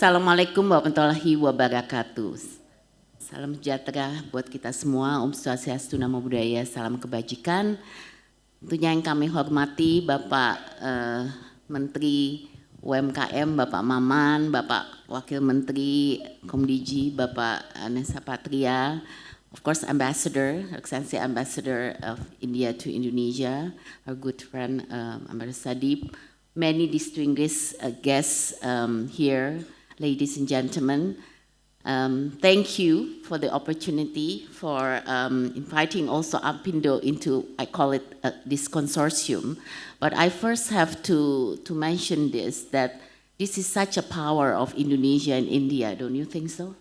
Assalamualaikum warahmatullahi wabarakatuh. Salam sejahtera buat kita semua, Om Swastiastu, Namo Buddhaya, salam kebajikan. Tentunya yang kami hormati Bapak Menteri UMKM, Bapak Maman, Bapak Wakil Menteri Komdiji, Bapak Nesa Patria, of course Ambassador, Excellency Ambassador of India to Indonesia, our good friend Ambassador Sadip, many distinguished guests here, ladies and gentlemen. Thank you for the opportunity for inviting also Apindo into, I call it this consortium. But I first have to mention this, that this is such a power of Indonesia and India, don't you think so?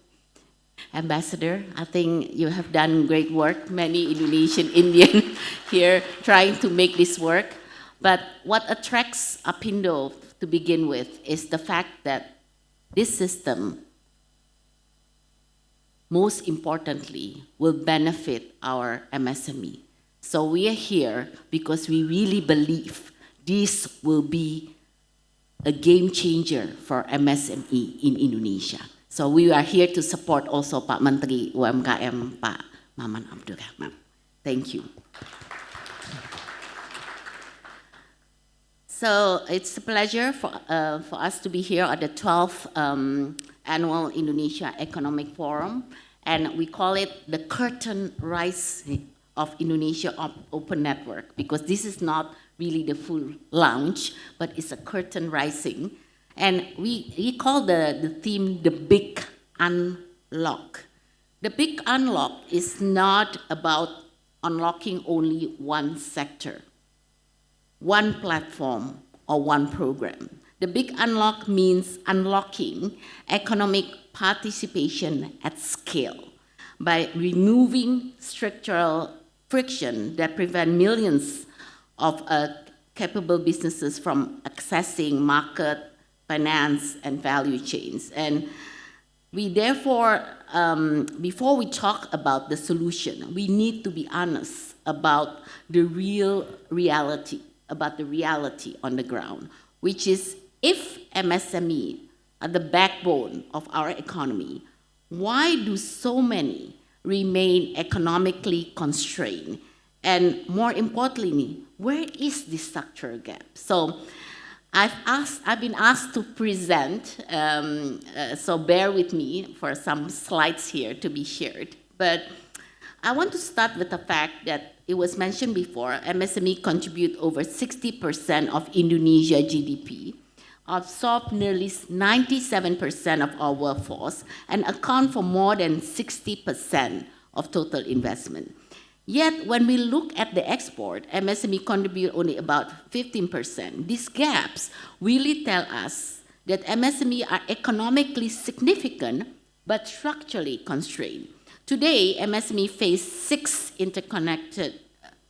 Ambassador, I think you have done great work, many Indonesian, Indian here trying to make this work. But what attracts Apindo to begin with is the fact that this system, most importantly, will benefit our MSME. So we are here because we really believe this will be a game changer for MSME in Indonesia. So we are here to support also Pak Menteri UMKM, Pak Maman Abdurrahman. Thank you. So it's a pleasure for us to be here at the 12th Annual Indonesia Economic Forum, and we call it the curtain rising of Indonesia Open Network, because this is not really the full launch, but it's a curtain rising. And we call the theme the Big Unlock. The Big Unlock is not about unlocking only one sector, one platform, or one program. The Big Unlock means unlocking economic participation at scale by removing structural friction that prevent millions of capable businesses from accessing market, finance, and value chains. And we therefore, before we talk about the solution, we need to be honest about the real reality, about the reality on the ground, which is if MSME are the backbone of our economy, why do so many remain economically constrained? And more importantly, where is the structural gap? So I've been asked to present, so bear with me for some slides here to be shared. But I want to start with the fact that it was mentioned before, MSME contribute over 60% of Indonesia GDP, absorb nearly 97% of our workforce, and account for more than 60% of total investment. Yet, when we look at the export, MSME contribute only about 15%. These gaps really tell us that MSME are economically significant, but structurally constrained. Today, MSME face 6 interconnected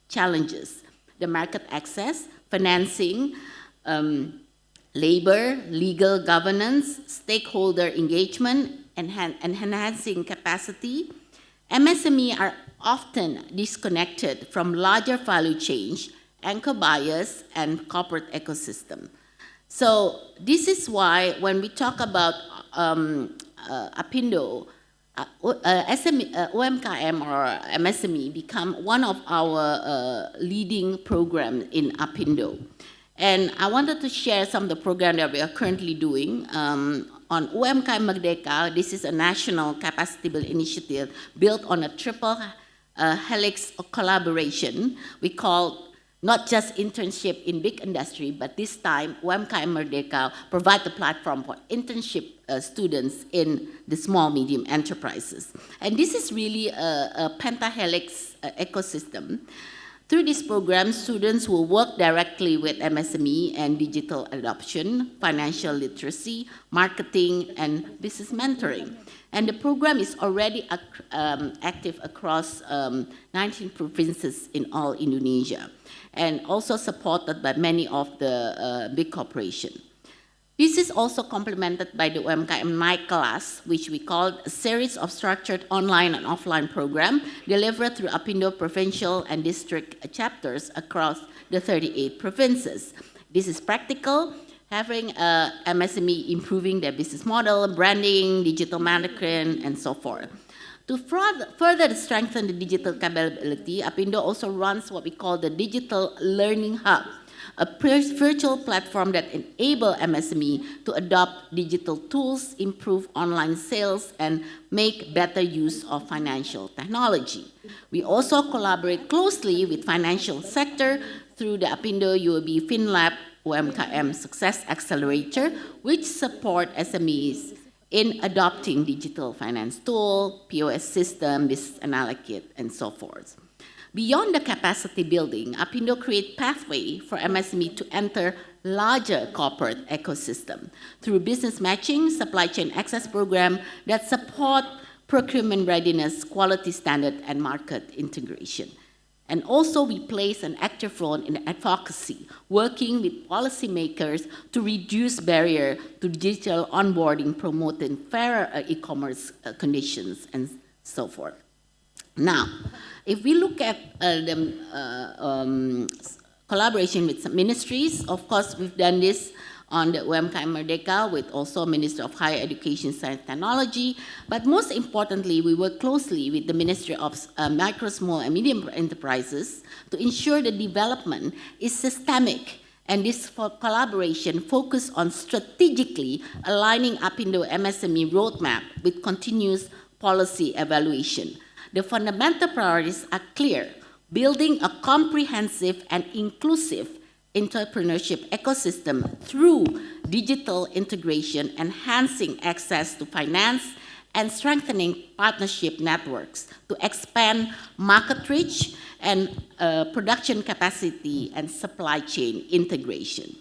challenges: the market access, financing, labor, legal governance, stakeholder engagement, enhancing capacity. MSME are often disconnected from larger value chains, anchor buyers, and corporate ecosystem. So this is why when we talk about Apindo, UMKM or MSME become one of our leading programs in Apindo. And I wanted to share some of the programs that we are currently doing. On UMKM Merdeka, this is a national capacity building initiative built on a triple helix of collaboration. We call not just internship in big industry, but this time UMKM Merdeka provide the platform for internship students in the small, medium enterprises. And this is really a pentahelix ecosystem. Through this program, students will work directly with MSME and digital adoption, financial literacy, marketing, and business mentoring. And the program is already active across 19 provinces in all Indonesia, and also supported by many of the big corporations. This is also complemented by the UMKM Night Class, which we call a series of structured online and offline programs delivered through Apindo provincial and district chapters across the 38 provinces. This is practical, having a MSME improving their business model, branding, digital marketing, and so forth. To further strengthen the digital capability, Apindo also runs what we call the Digital Learning Hub, a virtual platform that enables MSME to adopt digital tools, improve online sales, and make better use of financial technology. We also collaborate closely with financial sector through the Apindo UOB FinLab UMKM Success Accelerator, which support SMEs in adopting digital finance tool, POS system, business analysis, and so forth. Beyond the capacity building, Apindo create pathway for MSME to enter larger corporate ecosystem through business matching, supply chain access program that support procurement readiness, quality standard, and market integration. And also, we place an active role in advocacy, working with policymakers to reduce barrier to digital onboarding, promoting fairer e-commerce conditions, and so forth. Now, if we look at the collaboration with some ministries, of course, we've done this on the UMKM Merdeka with also Minister of Higher Education, Science and Technology. But most importantly, we work closely with the Ministry of Micro, Small and Medium Enterprises to ensure the development is systemic. And this collaboration focuses on strategically aligning Apindo MSME roadmap with continuous policy evaluation. The fundamental priorities are clear: building a comprehensive and inclusive entrepreneurship ecosystem through digital integration, enhancing access to finance, and strengthening partnership networks to expand market reach and production capacity and supply chain integration.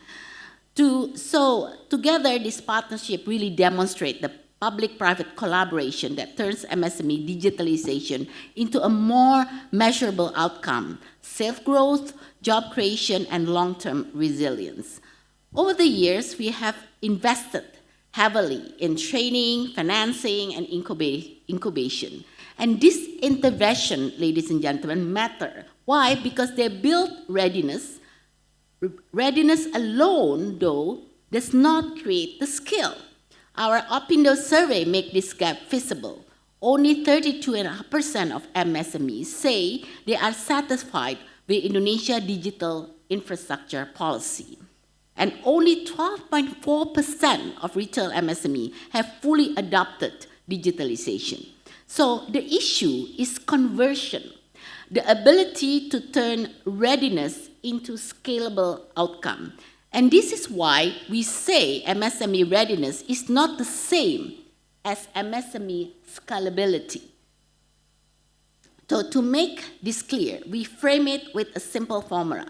So together, this partnership really demonstrates the public-private collaboration that turns MSME digitalization into a more measurable outcome: safe growth, job creation, and long-term resilience. Over the years, we have invested heavily in training, financing, and incubation. And this intervention, ladies and gentlemen, matter. Why? Because they build readiness. Readiness alone, though, does not create the skill. Our Apindo survey makes this gap visible. Only 32.5% of MSMEs say they are satisfied with Indonesia digital infrastructure policy. And only 12.4% of retail MSME have fully adopted digitalization. So the issue is conversion, the ability to turn readiness into scalable outcome. And this is why we say MSME readiness is not the same as MSME scalability. So to make this clear, we frame it with a simple formula: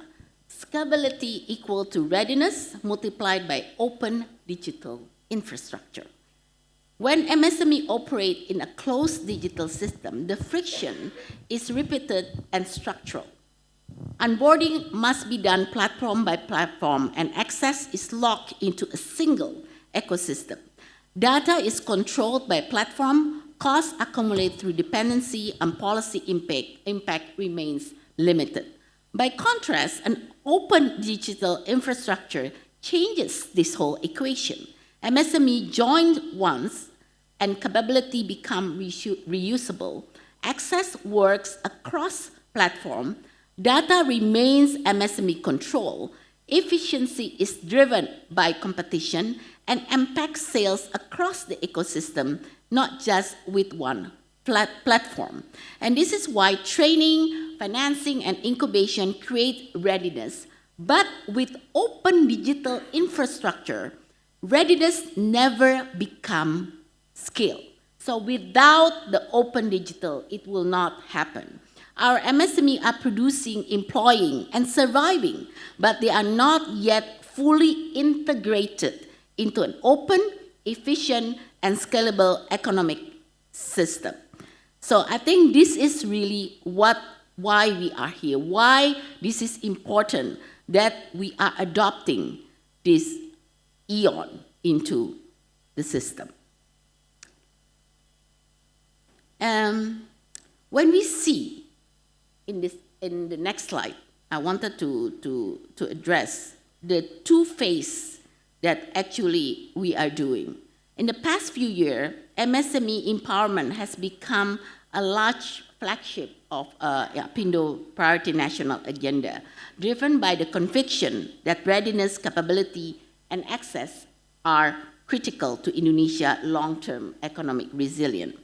scalability equal to readiness multiplied by open digital infrastructure. When MSME operate in a closed digital system, the friction is repeated and structural. Onboarding must be done platform by platform, and access is locked into a single ecosystem. Data is controlled by platform, costs accumulate through dependency, and policy impact remains limited. By contrast, an open digital infrastructure changes this whole equation. MSME joined once and capability become reusable. Access works across platform. Data remains MSME control. Efficiency is driven by competition and impacts sales across the ecosystem, not just with one platform. And this is why training, financing, and incubation create readiness. But with open digital infrastructure, readiness never become skill. So without the open digital, it will not happen. Our MSME are producing, employing, and surviving, but they are not yet fully integrated into an open, efficient, and scalable economic system. So I think this is really why we are here, why this is important that we are adopting this EON into the system. When we see in the next slide, I wanted to address the two-phase that actually we are doing. In the past few years, MSME empowerment has become a large flagship of Apindo Priority National Agenda, driven by the conviction that readiness, capability, and access are critical to Indonesia's long-term economic resilience.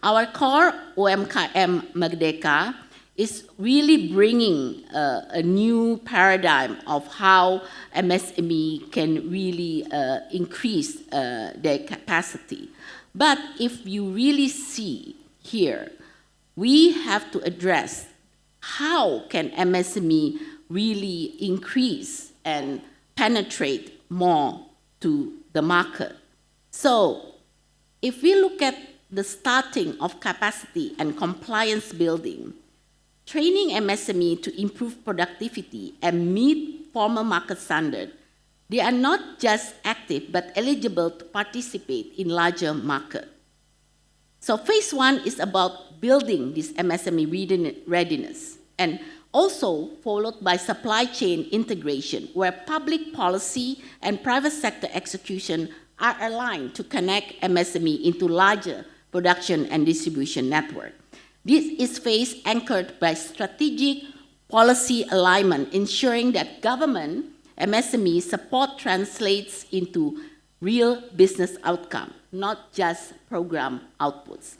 Our core UMKM Merdeka is really bringing a new paradigm of how MSME can really increase their capacity. But if you really see here, we have to address how can MSME really increase and penetrate more to the market. So if we look at the starting of capacity and compliance building, training MSME to improve productivity and meet formal market standards, they are not just active but eligible to participate in larger market. So phase one is about building this MSME readiness, and also followed by supply chain integration, where public policy and private sector execution are aligned to connect MSME into larger production and distribution network. This is phase anchored by strategic policy alignment, ensuring that government MSME support translates into real business outcome, not just program outputs.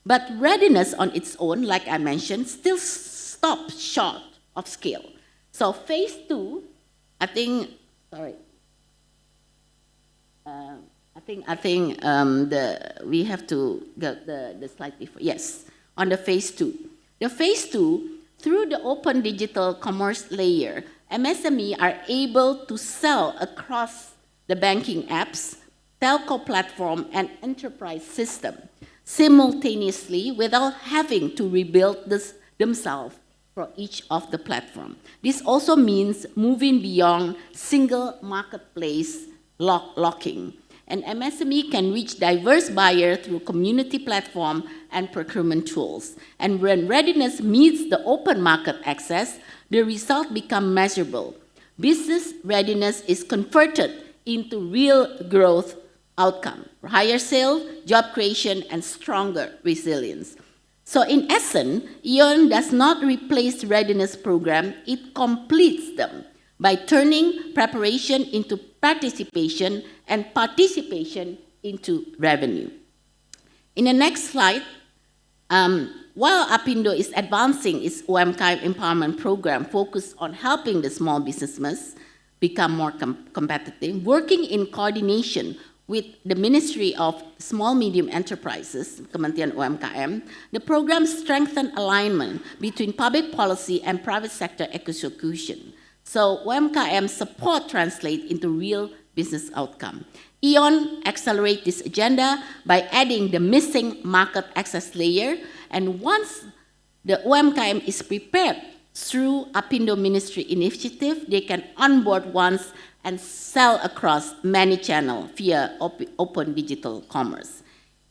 But readiness on its own, like I mentioned, still stops short of scale. So phase two, we have to get the slide before. Yes, on the phase two. The phase two, through the open digital commerce layer, MSME are able to sell across the banking apps, telco platform, and enterprise system simultaneously without having to rebuild themselves for each of the platform. This also means moving beyond single marketplace locking. And MSME can reach diverse buyers through community platform and procurement tools. And when readiness meets the open market access, the result becomes measurable. Business readiness is converted into real growth outcome, higher sales, job creation, and stronger resilience. So in essence, EON does not replace readiness program, it completes them by turning preparation into participation and participation into revenue. In the next slide, while Apindo is advancing its UMKM empowerment program focused on helping the small businessmen become more competitive, working in coordination with the Ministry of Small Medium Enterprises, Kementerian UMKM, the program strengthened alignment between public policy and private sector execution. So UMKM support translates into real business outcome. EON accelerates this agenda by adding the missing market access layer, and once the UMKM is prepared through Apindo Ministry initiative, they can onboard once and sell across many channels via open digital commerce.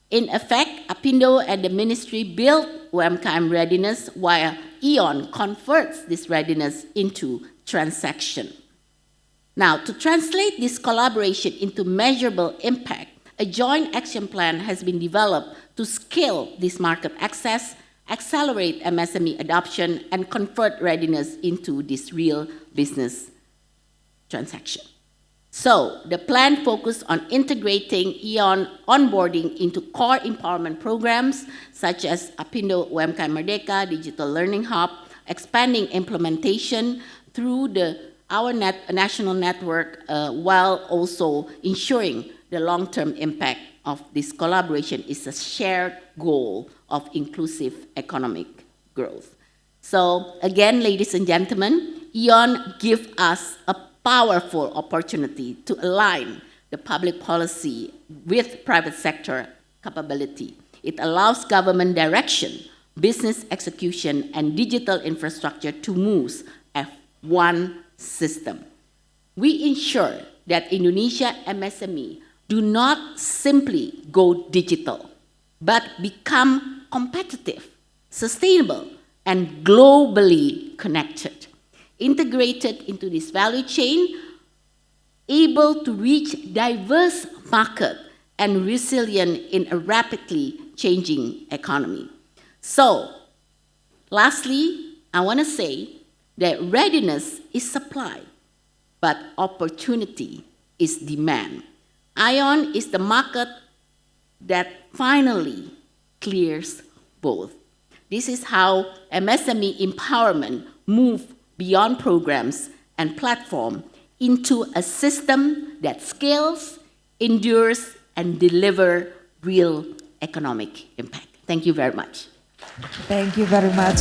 In effect, Apindo and the ministry build UMKM readiness while EON converts this readiness into transaction. Now, to translate this collaboration into measurable impact, a joint action plan has been developed to scale this market access, accelerate MSME adoption, and convert readiness into this real business transaction. So, the plan focused on integrating EON onboarding into core empowerment programs such as Apindo UMKM Merdeka, Digital Learning Hub, expanding implementation through our national network while also ensuring the long-term impact of this collaboration is a shared goal of inclusive economic growth. So again, ladies and gentlemen, EON gives us a powerful opportunity to align the public policy with private sector capability. It allows government direction, business execution, and digital infrastructure to move as one system. We ensure that Indonesia MSME do not simply go digital, but become competitive, sustainable, and globally connected. Integrated into this value chain, able to reach diverse market and resilient in a rapidly changing economy. So, lastly, I want to say that readiness is supply, but opportunity is demand. ION is the market that finally clears both. This is how MSME empowerment moves beyond programs and platform into a system that scales, endures, and delivers real economic impact. Thank you very much. Thank you very much.